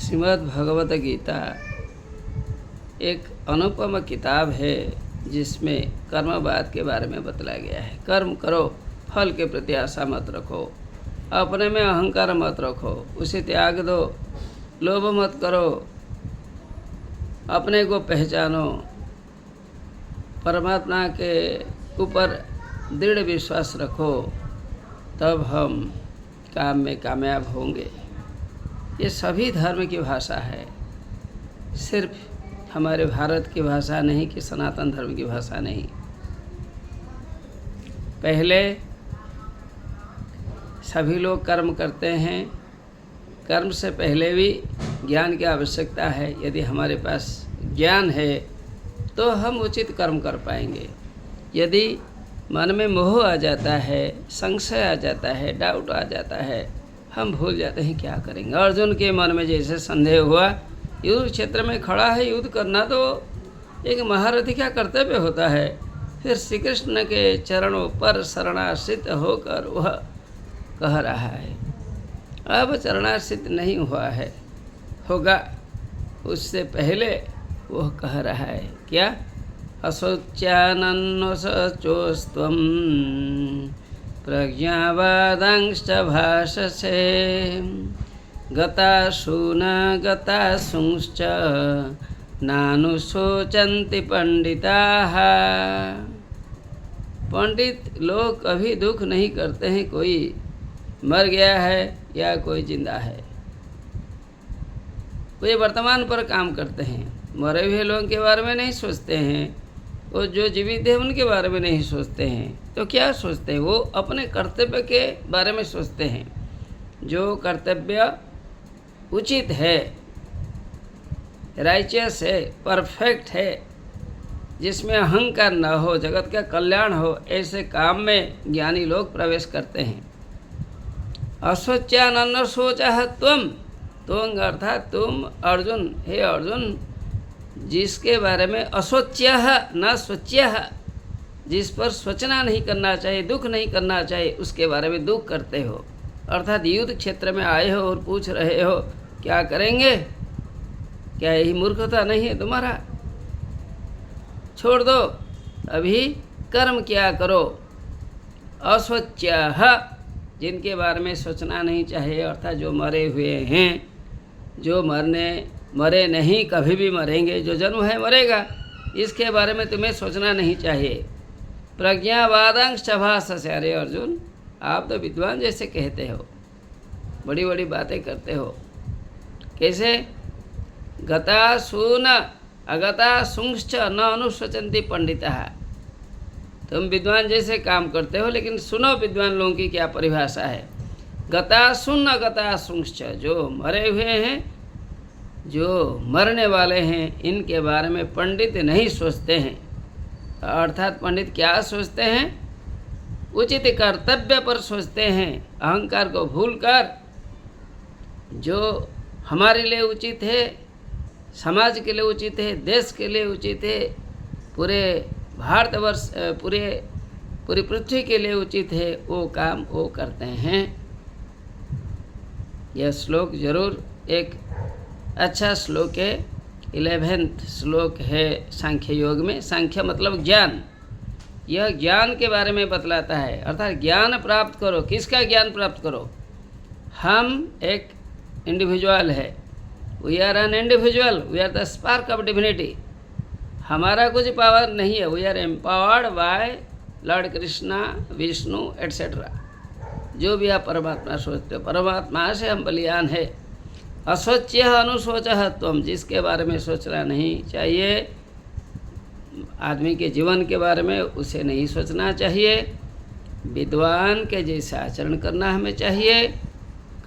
श्रीमद् भगवत गीता एक अनुपम किताब है जिसमें कर्मवाद के बारे में बतलाया गया है। कर्म करो, फल के प्रति आशा मत रखो, अपने में अहंकार मत रखो, उसे त्याग दो, लोभ मत करो, अपने को पहचानो, परमात्मा के ऊपर दृढ़ विश्वास रखो, तब हम काम में कामयाब होंगे। ये सभी धर्म की भाषा है, सिर्फ हमारे भारत की भाषा नहीं कि सनातन धर्म की भाषा नहीं। पहले सभी लोग कर्म करते हैं, कर्म से पहले भी ज्ञान की आवश्यकता है। यदि हमारे पास ज्ञान है तो हम उचित कर्म कर पाएंगे। यदि मन में मोह आ जाता है, संशय आ जाता है, डाउट आ जाता है, हम भूल जाते हैं क्या करेंगे। अर्जुन के मन में जैसे संदेह हुआ, युद्ध क्षेत्र में खड़ा है, युद्ध करना तो एक महारथी का कर्तव्य होता है। फिर श्री कृष्ण के चरणों पर शरणाश्रित होकर वह कह रहा है, अब चरणाश्रित नहीं हुआ है, होगा। उससे पहले वह कह रहा है क्या, अशोच्यानन्वशोस्त्वं प्रज्ञावादांश्च भाषसे गतासून गतासूंश्च नानुशोचन्ति पंडिताः। पंडित लोग कभी दुख नहीं करते हैं कोई मर गया है या कोई जिंदा है। वे वर्तमान पर काम करते हैं, मरे हुए लोगों के बारे में नहीं सोचते हैं, वो जो जीवित है उनके बारे में नहीं सोचते हैं। तो क्या सोचते हैं? वो अपने कर्तव्य के बारे में सोचते हैं। जो कर्तव्य उचित है, राइचियस है, परफेक्ट है, जिसमें अहंकार न हो, जगत का कल्याण हो, ऐसे काम में ज्ञानी लोग प्रवेश करते हैं। अशोच्यानन्न शोचः त्वं, त्वं अर्थात तुम अर्जुन, हे अर्जुन, जिसके बारे में अशोच्यः न स्वच्यः, जिस पर सोचना नहीं करना चाहिए, दुख नहीं करना चाहिए, उसके बारे में दुख करते हो। अर्थात युद्ध क्षेत्र में आए हो और पूछ रहे हो क्या करेंगे। क्या यही मूर्खता नहीं है तुम्हारा? छोड़ दो, अभी कर्म किया करो। अस्वच्यः, जिनके बारे में सोचना नहीं चाहिए, अर्थात जो मरे हुए हैं, जो मरे नहीं, कभी भी मरेंगे, जो जन्म है मरेगा, इसके बारे में तुम्हें सोचना नहीं चाहिए। प्रज्ञावादांश्च भाषसे, अरे अर्जुन, आप तो विद्वान जैसे कहते हो, बड़ी बड़ी बातें करते हो। कैसे? गतासून अगतासूंश्च न अनुशोचन्ति पंडिताः। तुम विद्वान जैसे काम करते हो, लेकिन सुनो विद्वान लोगों की क्या परिभाषा है। गतासून अगतासूंश्च, जो मरे हुए हैं, जो मरने वाले हैं, इनके बारे में पंडित नहीं सोचते हैं। अर्थात पंडित क्या सोचते हैं? उचित कर्तव्य पर सोचते हैं, अहंकार को भूलकर जो हमारे लिए उचित है, समाज के लिए उचित है, देश के लिए उचित है, पूरे भारतवर्ष, पूरी पृथ्वी के लिए उचित है, वो काम वो करते हैं। यह श्लोक जरूर एक अच्छा श्लोक है। 11वां श्लोक है सांख्य योग में। सांख्य मतलब ज्ञान। यह ज्ञान के बारे में बतलाता है, अर्थात ज्ञान प्राप्त करो। किसका ज्ञान प्राप्त करो? हम एक इंडिविजुअल है, we are an individual, we are the spark of divinity. हमारा कुछ पावर नहीं है, we are empowered by Lord Krishna, Vishnu etcetera. जो भी आप परमात्मा सोचते हो, परमात्मा से हम बलियान है। अशोच्य अनुशोचः त्वं, जिसके बारे में सोचना नहीं चाहिए, आदमी के जीवन के बारे में उसे नहीं सोचना चाहिए। विद्वान के जैसा आचरण करना हमें चाहिए,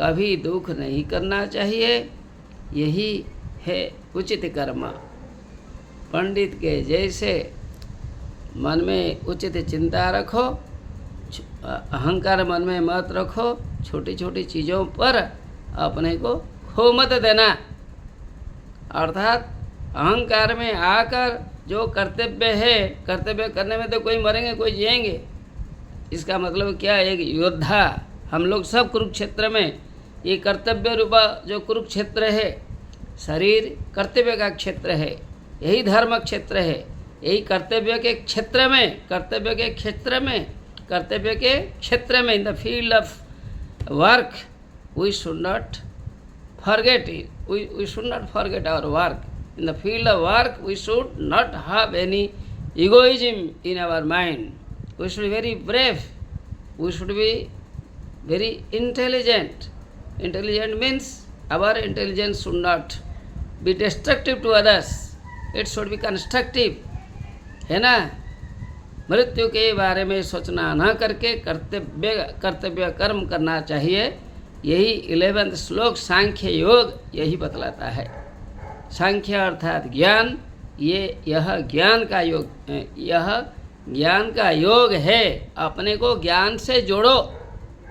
कभी दुख नहीं करना चाहिए। यही है उचित कर्म। पंडित के जैसे मन में उचित चिंता रखो, अहंकार मन में मत रखो, छोटी छोटी चीज़ों पर अपने को खो मत देना। अर्थात अहंकार में आकर जो कर्तव्य है, कर्तव्य करने में तो कोई मरेंगे कोई जिएंगे। इसका मतलब क्या? एक योद्धा, हम लोग सब कुरुक्षेत्र में, ये कर्तव्य रूपा जो कुरुक्षेत्र है, शरीर कर्तव्य का क्षेत्र है, यही धर्म क्षेत्र है, यही कर्तव्य के क्षेत्र में, in the field of work we should not forget it, we should not forget our work. In the field of work we should not have any egoism in our mind. We should be very brave, we should be very intelligent. Intelligent means our intelligence should not be destructive to others, it should be constructive, है ना. मृत्यु के बारे में सोचना ना करके कर्तव्य कर्म करना चाहिए. यही 11वां श्लोक सांख्य योग यही बतलाता है. सांख्य अर्थात ज्ञान, यह ज्ञान का योग है. अपने को ज्ञान से जोड़ो.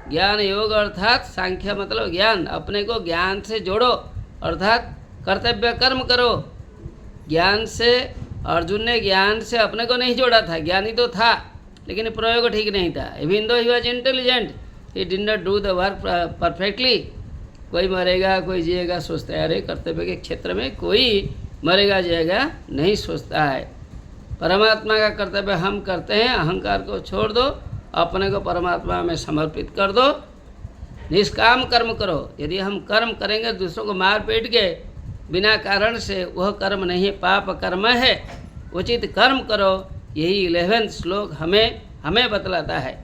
ज्ञान योग अर्थात सांख्य मतलब ज्ञान, अपने को ज्ञान से जोड़ो अर्थात कर्तव्य कर्म करो. ज्ञान से, अर्जुन ने ज्ञान से अपने को नहीं जोड़ा था, ज्ञानी तो था लेकिन प्रयोग ठीक नहीं था. Even though he was intelligent, he did not do the work perfectly. कोई मरेगा कोई जिएगा सोचता है, अरे कर्तव्य के क्षेत्र में कोई मरेगा जाएगा नहीं सोचता है. परमात्मा का कर्तव्य हम करते हैं, अहंकार को छोड़ दो, अपने को परमात्मा में समर्पित कर दो, निष्काम कर्म करो. यदि हम कर्म करेंगे दूसरों को मार पीट के बिना कारण से, वह कर्म नहीं, पाप कर्म है. उचित कर्म करो, यही 11वां श्लोक हमें बतलाता है,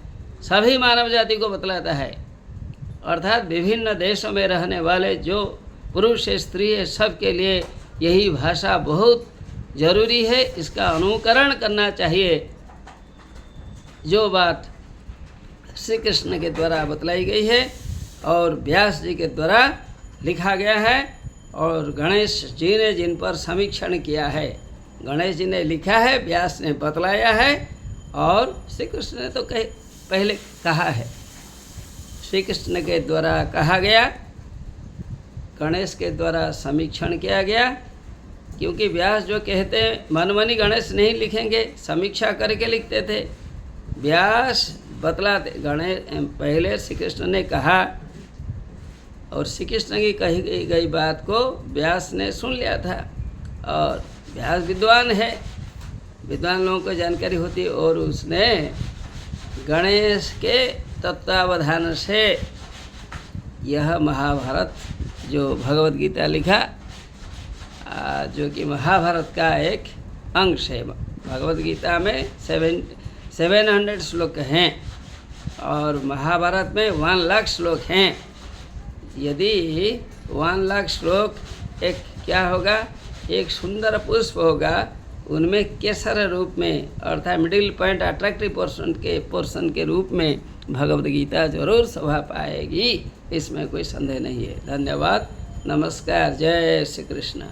सभी मानव जाति को बतलाता है. अर्थात विभिन्न देशों में रहने वाले जो पुरुष है स्त्री है, सबके लिए यही भाषा बहुत जरूरी है. इसका अनुकरण करना चाहिए. जो बात श्री कृष्ण के द्वारा बतलाई गई है और व्यास जी के द्वारा लिखा गया है और गणेश जी ने जिन पर समीक्षण किया है, गणेश जी ने लिखा है, व्यास ने बतलाया है और श्री कृष्ण ने तो पहले कहा है. श्री कृष्ण के द्वारा कहा गया, गणेश के द्वारा समीक्षण किया गया. क्योंकि व्यास जो कहते हैं मनमनी गणेश नहीं लिखेंगे, समीक्षा करके लिखते थे. व्यास बतलाते, गणेश पहले श्री कृष्ण ने कहा और श्री कृष्ण की कही गई बात को व्यास ने सुन लिया था. और व्यास विद्वान है, विद्वान लोगों को जानकारी होती है और उसने गणेश के तत्वावधान से यह महाभारत जो भगवत गीता लिखा, जो कि महाभारत का एक अंश है. भगवत गीता में 700 श्लोक हैं और महाभारत में 1 लाख श्लोक हैं. यदि 1 लाख श्लोक एक क्या होगा, एक सुंदर पुष्प होगा, उनमें केसर रूप में अर्थात मिडिल पॉइंट अट्रैक्टिव पोर्शन के रूप में भगवद गीता जरूर शोभा पाएगी, इसमें कोई संदेह नहीं है. धन्यवाद, नमस्कार, जय श्री कृष्ण.